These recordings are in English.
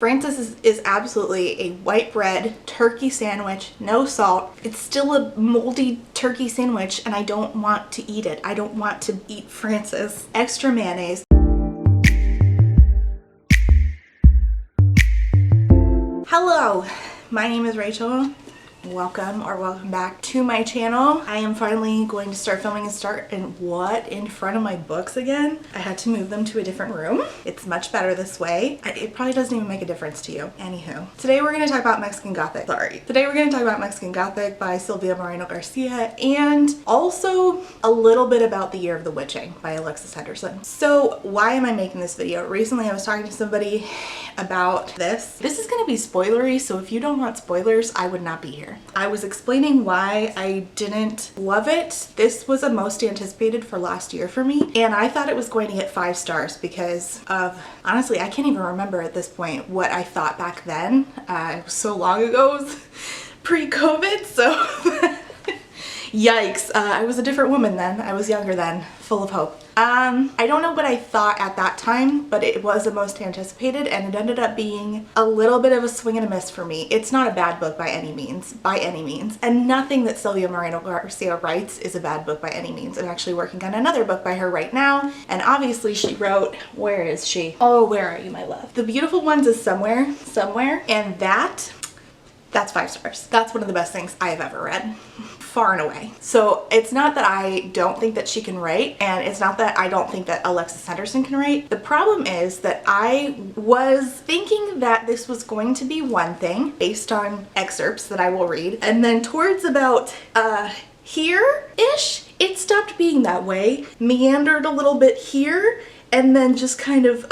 Francis is absolutely a white bread turkey sandwich, no salt. It's still a moldy turkey sandwich and I don't want to eat it. I don't want to eat Francis. Extra mayonnaise. Hello, my name is Rachel. Welcome back to my channel. I am finally going to start filming in front of my books again. I had to move them to a different room. It's much better this way. It probably doesn't even make a difference to you. Anywho, today we're going to talk about Mexican Gothic. Today we're going to talk about Mexican Gothic by Silvia Moreno Garcia, and also a little bit about The Year of the Witching by Alexis Henderson. So why am I making this video? Recently I was talking to somebody about this. This is going to be spoilery, so if you don't want spoilers, I would not be here. I was explaining why I didn't love it. This was a most anticipated for last year for me, and I thought it was going to get 5 stars because of, honestly, I can't even remember at this point what I thought back then. It was so long ago, it was pre-COVID, so yikes. I was a different woman then. I was younger then, full of hope. I don't know what I thought at that time, but it was the most anticipated, and it ended up being a little bit of a swing and a miss for me. It's not a bad book by any means, and nothing that Silvia Moreno Garcia writes is a bad book by any means. I'm actually working on another book by her right now, and obviously she wrote, where is she? Oh, where are you, my love? The Beautiful Ones is somewhere, and that's 5 stars. That's one of the best things I have ever read, far and away. So it's not that I don't think that she can write, and it's not that I don't think that Alexis Henderson can write. The problem is that I was thinking that this was going to be one thing based on excerpts that I will read, and then towards about here-ish, it stopped being that way, meandered a little bit here, and then just kind of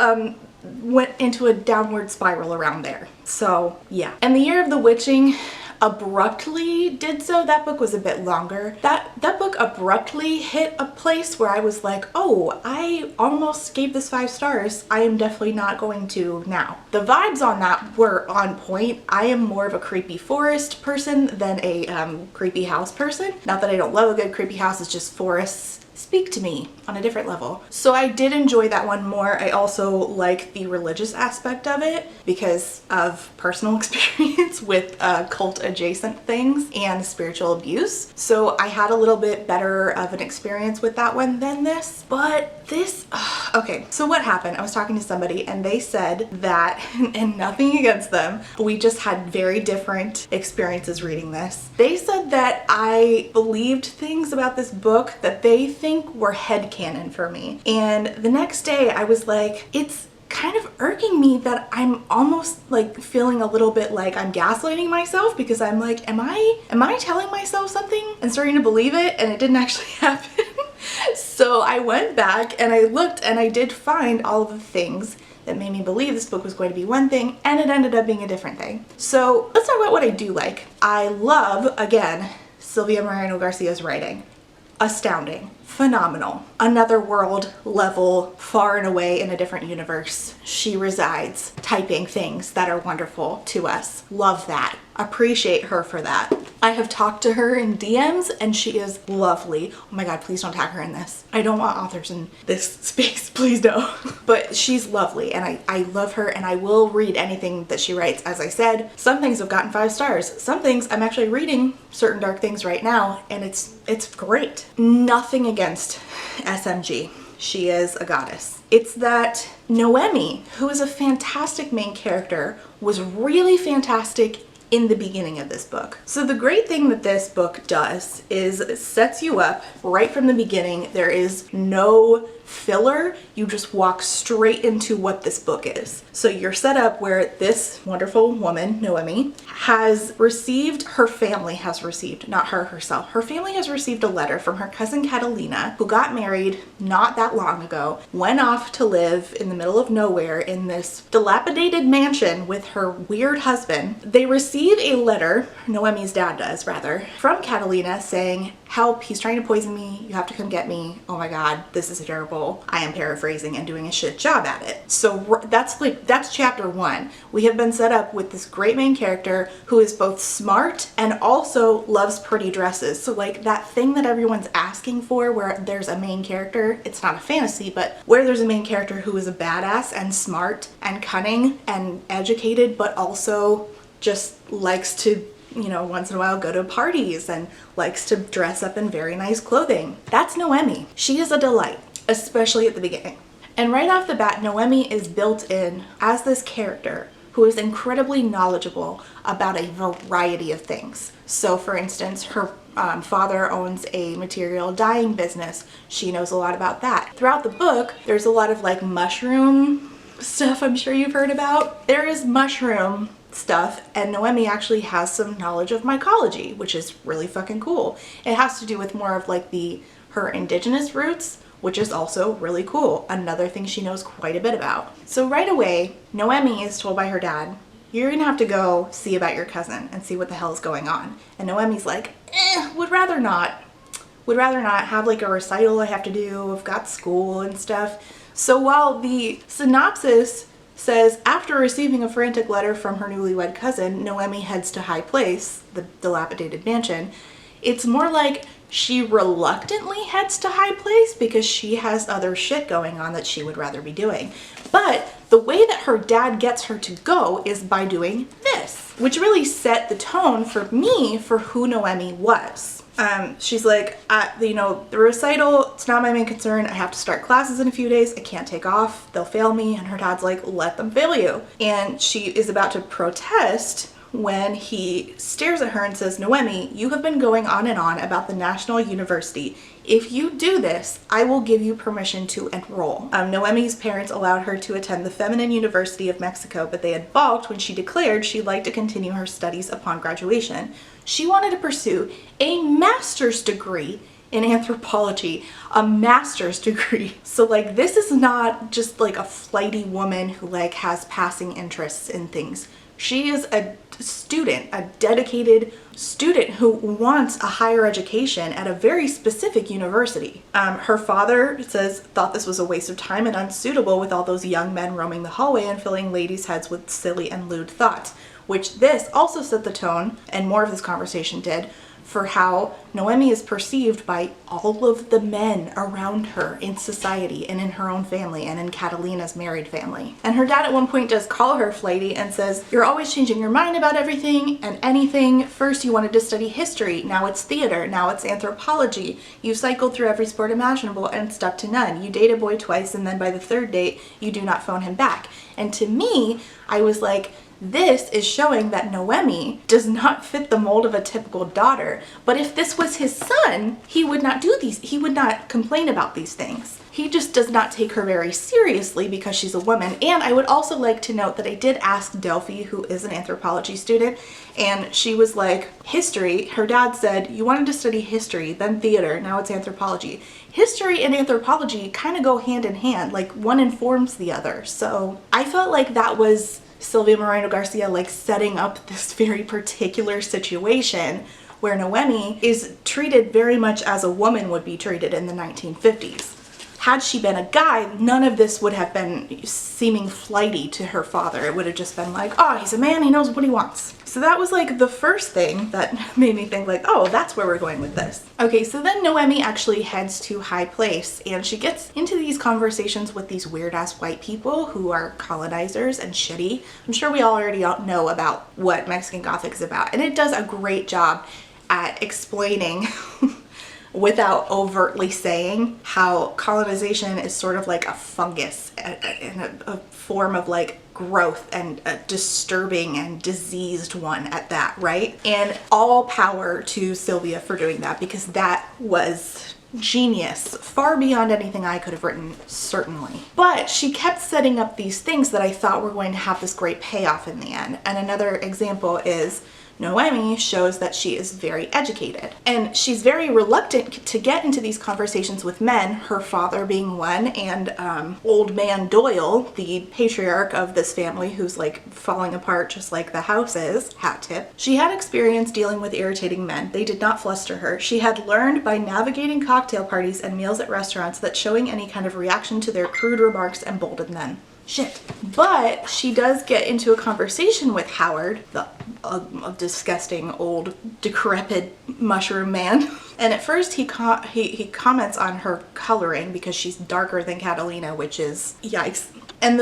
went into a downward spiral around there. So yeah. And The Year of the Witching abruptly did so. That book was a bit longer. That book abruptly hit a place where I was like, oh, I almost gave this 5 stars. I am definitely not going to now. The vibes on that were on point. I am more of a creepy forest person than a creepy house person. Not that I don't love a good creepy house, it's just forests speak to me on a different level. So I did enjoy that one more. I also like the religious aspect of it because of personal experience with cult adjacent things and spiritual abuse. So I had a little bit better of an experience with that one than this. But this, okay, so what happened? I was talking to somebody and they said that, and nothing against them, we just had very different experiences reading this. They said that I believed things about this book that they think were headcanon for me. And the next day I was like, it's kind of irking me that I'm almost like feeling a little bit like I'm gaslighting myself, because I'm like, am I telling myself something and starting to believe it, and it didn't actually happen. So I went back and I looked, and I did find all of the things that made me believe this book was going to be one thing, and it ended up being a different thing. So let's talk about what I do like. I love, again, Silvia Moreno Garcia's writing. Astounding, phenomenal, another world level, far and away in a different universe. She resides, typing things that are wonderful to us. Love that. Appreciate her for that. I have talked to her in DMs and she is lovely. Oh my god, please don't tag her in this. I don't want authors in this space, please no. But she's lovely, and I love her, and I will read anything that she writes. As I said, some things have gotten 5 stars. Some things, I'm actually reading Certain Dark Things right now, and it's great. Nothing against SMG. She is a goddess. It's that Noemi, who is a fantastic main character, was really fantastic in the beginning of this book. So the great thing that this book does is it sets you up right from the beginning. There is no filler. You just walk straight into what this book is. So you're set up where this wonderful woman, Noemi, has received, her family has received, not her herself, her family has received a letter from her cousin Catalina, who got married not that long ago, went off to live in the middle of nowhere in this dilapidated mansion with her weird husband. They receive a letter, Noemi's dad does rather, from Catalina saying, help, he's trying to poison me, you have to come get me, oh my god, this is terrible. I am paraphrasing and doing a shit job at it. So that's chapter 1. We have been set up with this great main character who is both smart and also loves pretty dresses. So like that thing that everyone's asking for where there's a main character, it's not a fantasy, but where there's a main character who is a badass and smart and cunning and educated, but also just likes to, you know, once in a while go to parties and likes to dress up in very nice clothing. That's Noemi. She is a delight, especially at the beginning. And right off the bat, Noemi is built in as this character who is incredibly knowledgeable about a variety of things. So for instance, her father owns a material dyeing business. She knows a lot about that. Throughout the book, there's a lot of like mushroom stuff I'm sure you've heard about. There is mushroom stuff, and Noemi actually has some knowledge of mycology, which is really fucking cool. It has to do with more of like her indigenous roots, which is also really cool. Another thing she knows quite a bit about. So right away, Noemi is told by her dad, you're gonna have to go see about your cousin and see what the hell is going on. And Noemi's like, would rather not have like a recital I have to do. I've got school and stuff. So while the synopsis says, after receiving a frantic letter from her newlywed cousin, Noemi heads to High Place, the dilapidated mansion, it's more like she reluctantly heads to High Place because she has other shit going on that she would rather be doing. But the way that her dad gets her to go is by doing this, which really set the tone for me for who Noemi was. She's like, you know, the recital, it's not my main concern. I have to start classes in a few days. I can't take off. They'll fail me. And her dad's like, let them fail you. And she is about to protest when he stares at her and says, Noemi, you have been going on and on about the National University. If you do this, I will give you permission to enroll. Noemi's parents allowed her to attend the Feminine University of Mexico, but they had balked when she declared she'd like to continue her studies upon graduation. She wanted to pursue a master's degree in anthropology, a master's degree. So like, this is not just like a flighty woman who like has passing interests in things. She is a student, a dedicated student who wants a higher education at a very specific university. Her father, it says, thought this was a waste of time and unsuitable with all those young men roaming the hallway and filling ladies' heads with silly and lewd thoughts, which this also set the tone, and more of this conversation did, for how Noemi is perceived by all of the men around her in society and in her own family and in Catalina's married family. And her dad at one point does call her flighty and says, you're always changing your mind about everything and anything. First you wanted to study history, now it's theater, now it's anthropology. You cycled through every sport imaginable and stuck to none. You date a boy twice and then by the third date you do not phone him back. And to me, I was like, this is showing that Noemi does not fit the mold of a typical daughter. But if this was his son, he would not do these. He would not complain about these things. He just does not take her very seriously because she's a woman. And I would also like to note that I did ask Delphi, who is an anthropology student, and she was like, history, her dad said, you wanted to study history, then theater, now it's anthropology. History and anthropology kind of go hand in hand, like one informs the other. So I felt like that was Silvia Moreno Garcia like setting up this very particular situation where Noemi is treated very much as a woman would be treated in the 1950s. Had she been a guy, none of this would have been seeming flighty to her father. It would have just been like, oh, he's a man, he knows what he wants. So that was like the first thing that made me think like, oh, that's where we're going with this. Okay, so then Noemi actually heads to High Place and she gets into these conversations with these weird ass white people who are colonizers and shitty. I'm sure we all already know about what Mexican Gothic is about, and it does a great job at explaining without overtly saying how colonization is sort of like a fungus and a form of like growth, and a disturbing and diseased one at that, right? And all power to Silvia for doing that, because that was genius, far beyond anything I could have written, certainly. But she kept setting up these things that I thought were going to have this great payoff in the end. And another example is Noemi shows that she is very educated. And she's very reluctant to get into these conversations with men, her father being one, and old man Doyle, the patriarch of this family, who's like falling apart just like the house is, hat tip. She had experience dealing with irritating men. They did not fluster her. She had learned by navigating cocktail parties and meals at restaurants that showing any kind of reaction to their crude remarks emboldened them. Shit. But she does get into a conversation with Howard, the disgusting old decrepit mushroom man. And at first he comments on her coloring because she's darker than Catalina, which is yikes. And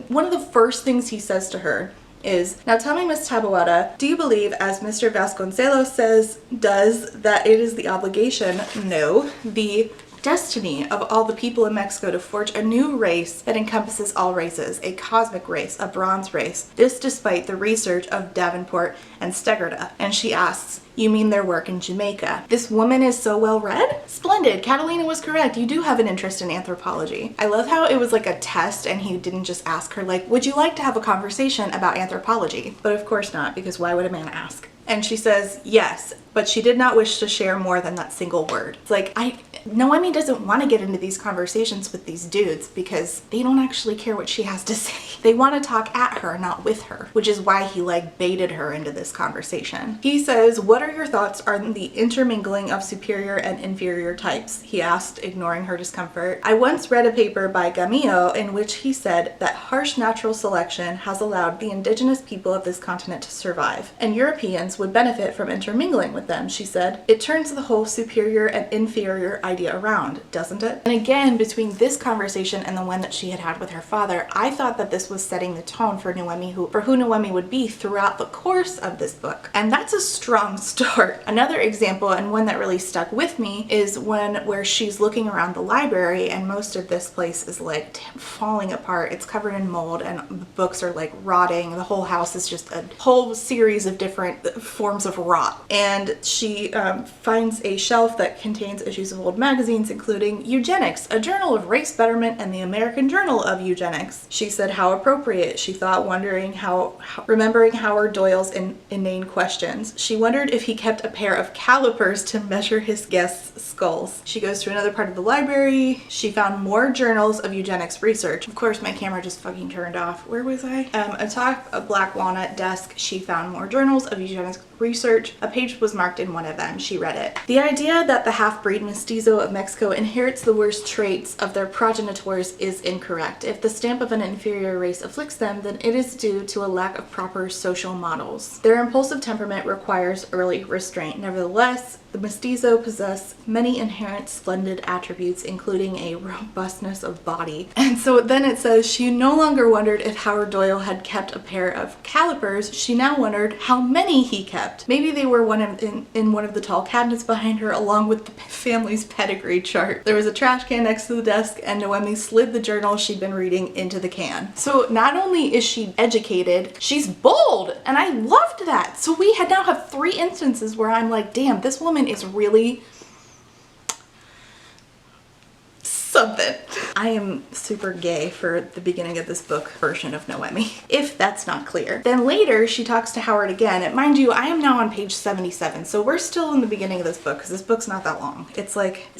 one of the first things he says to her is, now tell me, Miss Taboada, do you believe, as Mr. Vasconcelos does, that it is the obligation, no, the destiny of all the people in Mexico to forge a new race that encompasses all races, a cosmic race, a bronze race, this despite the research of Davenport and Stegerda. And she asks, you mean their work in Jamaica? This woman is so well read? Splendid, Catalina was correct. You do have an interest in anthropology. I love how it was like a test and he didn't just ask her like, would you like to have a conversation about anthropology? But of course not, because why would a man ask? And she says, yes, but she did not wish to share more than that single word. It's like, Noemi doesn't want to get into these conversations with these dudes because they don't actually care what she has to say. They want to talk at her, not with her, which is why he like baited her into this conversation. He says, what are your thoughts on the intermingling of superior and inferior types? He asked, ignoring her discomfort. I once read a paper by Gamillo in which he said that harsh natural selection has allowed the indigenous people of this continent to survive, and Europeans would benefit from intermingling with them, she said. It turns the whole superior and inferior idea around, doesn't it? And again, between this conversation and the one that she had with her father, I thought that this was setting the tone for Noemi, who Noemi would be throughout the course of this book. And that's a strong start. Another example, and one that really stuck with me, is where she's looking around the library and most of this place is like falling apart. It's covered in mold and the books are like rotting. The whole house is just a whole series of different forms of rot. And she finds a shelf that contains issues of old magazines, including Eugenics, a journal of race betterment, and the American Journal of Eugenics. She said how appropriate, she thought, remembering Howard Doyle's inane questions. She wondered if he kept a pair of calipers to measure his guests' skulls. She goes to another part of the library. She found more journals of eugenics research. Of course, my camera just fucking turned off. Where was I? Atop a black walnut desk, she found more journals of eugenics research. A page was marked in one of them. She read it. The idea that the half-breed mestizo of Mexico inherits the worst traits of their progenitors is incorrect. If the stamp of an inferior race afflicts them, then it is due to a lack of proper social models. Their impulsive temperament requires early restraint. Nevertheless, the mestizo possess many inherent splendid attributes, including a robustness of body. And so then it says she no longer wondered if Howard Doyle had kept a pair of calipers. She now wondered how many he kept. Maybe they were in one of the tall cabinets behind her, along with the family's pedigree chart. There was a trash can next to the desk, and Noemi slid the journal she'd been reading into the can. So not only is she educated, she's bold, and I loved that. So we now have 3 instances where I'm like, damn, this woman is really something. I am super gay for the beginning of this book version of Noemi, if that's not clear. Then later she talks to Howard again, and mind you, I am now on page 77, so we're still in the beginning of this book because this book's not that long. It's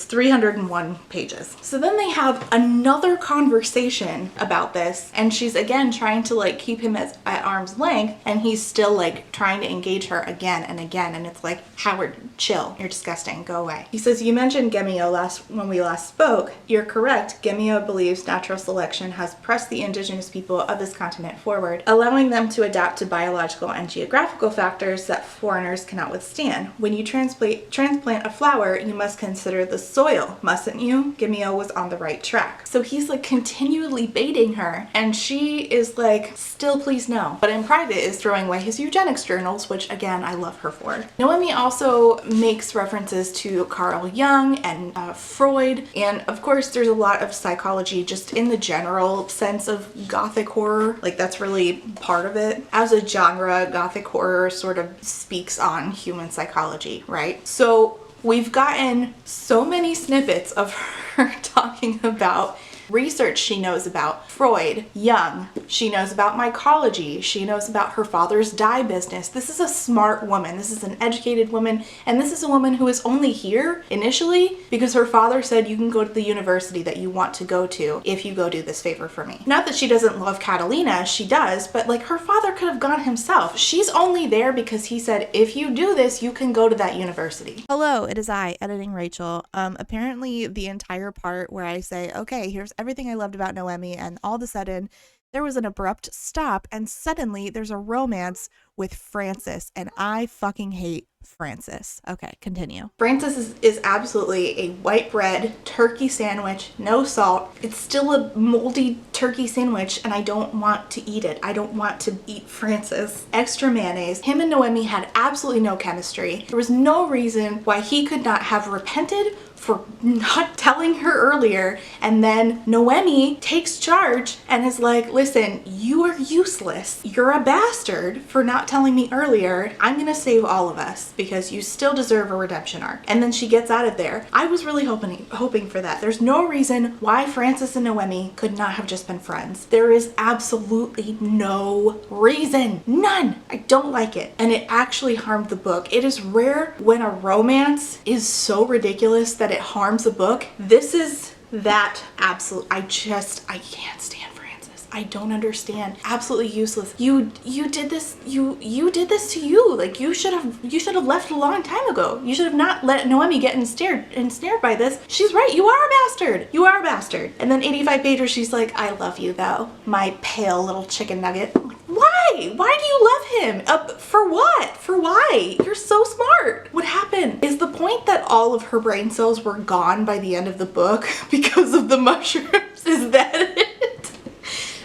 301 pages. So then they have another conversation about this, and she's again trying to like keep him at arm's length, and he's still like trying to engage her again and again, and it's like, Howard, chill, you're disgusting, go away. He says, you mentioned Gemio when we last spoke. You're correct. Gemio believes natural selection has pressed the indigenous people of this continent forward, allowing them to adapt to biological and geographical factors that foreigners cannot withstand. When you transplant a flower, you must consider the soil, mustn't you? Gemio was on the right track. So he's like continually baiting her, and she is like, still please no. But in private is throwing away his eugenics journals, which again, I love her for. Noemi also makes references to Carl Jung and Freud, and of course there's a lot of psychology just in the general sense of Gothic horror. Like that's really part of it. As a genre, Gothic horror sort of speaks on human psychology, right? So we've gotten so many snippets of her talking about research she knows about Freud, Jung. She knows about mycology. She knows about her father's dye business. This is a smart woman. This is an educated woman. And this is a woman who is only here initially because her father said you can go to the university that you want to go to if you go do this favor for me. Not that she doesn't love Catalina, she does, but like her father could have gone himself. She's only there because he said, if you do this, you can go to that university. Hello, it is I, editing Rachel. Apparently the entire part where I say, okay, here's everything I loved about Noemi, and all of a sudden there was an abrupt stop, and suddenly there's a romance with Francis, and I fucking hate Francis. Okay, continue. Francis is absolutely a white bread turkey sandwich, no salt. It's still a moldy turkey sandwich and I don't want to eat it. I don't want to eat Francis. Extra mayonnaise. Him and Noemi had absolutely no chemistry. There was no reason why he could not have repented for not telling her earlier, and then Noemi takes charge and is like, listen, you are useless. You're a bastard for not telling me earlier. I'm gonna save all of us because you still deserve a redemption arc. And then she gets out of there. I was really hoping for that. There's no reason why Francis and Noemi could not have just been friends. There is absolutely no reason. None. I don't like it. And it actually harmed the book. It is rare when a romance is so ridiculous that it harms a book. This is that absolute. I can't stand Francis. I don't understand. Absolutely useless. You did this. You did this to you. Like you should have left a long time ago. You should have not let Noemi get ensnared by this. She's right. You are a bastard. You are a bastard. And then 85 pager, she's like, I love you though, my pale little chicken nugget. Why? Why do you love him? For what? For why? You're so smart. What happened? Is the point that all of her brain cells were gone by the end of the book because of the mushrooms? Is that it?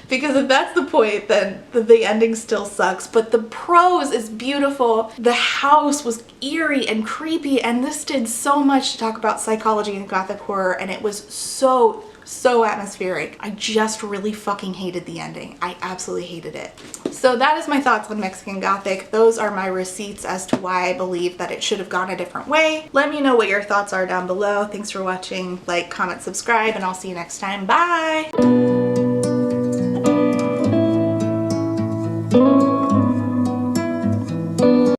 Because if that's the point, then the ending still sucks. But the prose is beautiful. The house was eerie and creepy, and this did so much to talk about psychology and Gothic horror, and it was so atmospheric. I just really fucking hated the ending. I absolutely hated it. So that is my thoughts on Mexican Gothic. Those are my receipts as to why I believe that it should have gone a different way. Let me know what your thoughts are down below. Thanks for watching. Like, comment, subscribe, and I'll see you next time. Bye!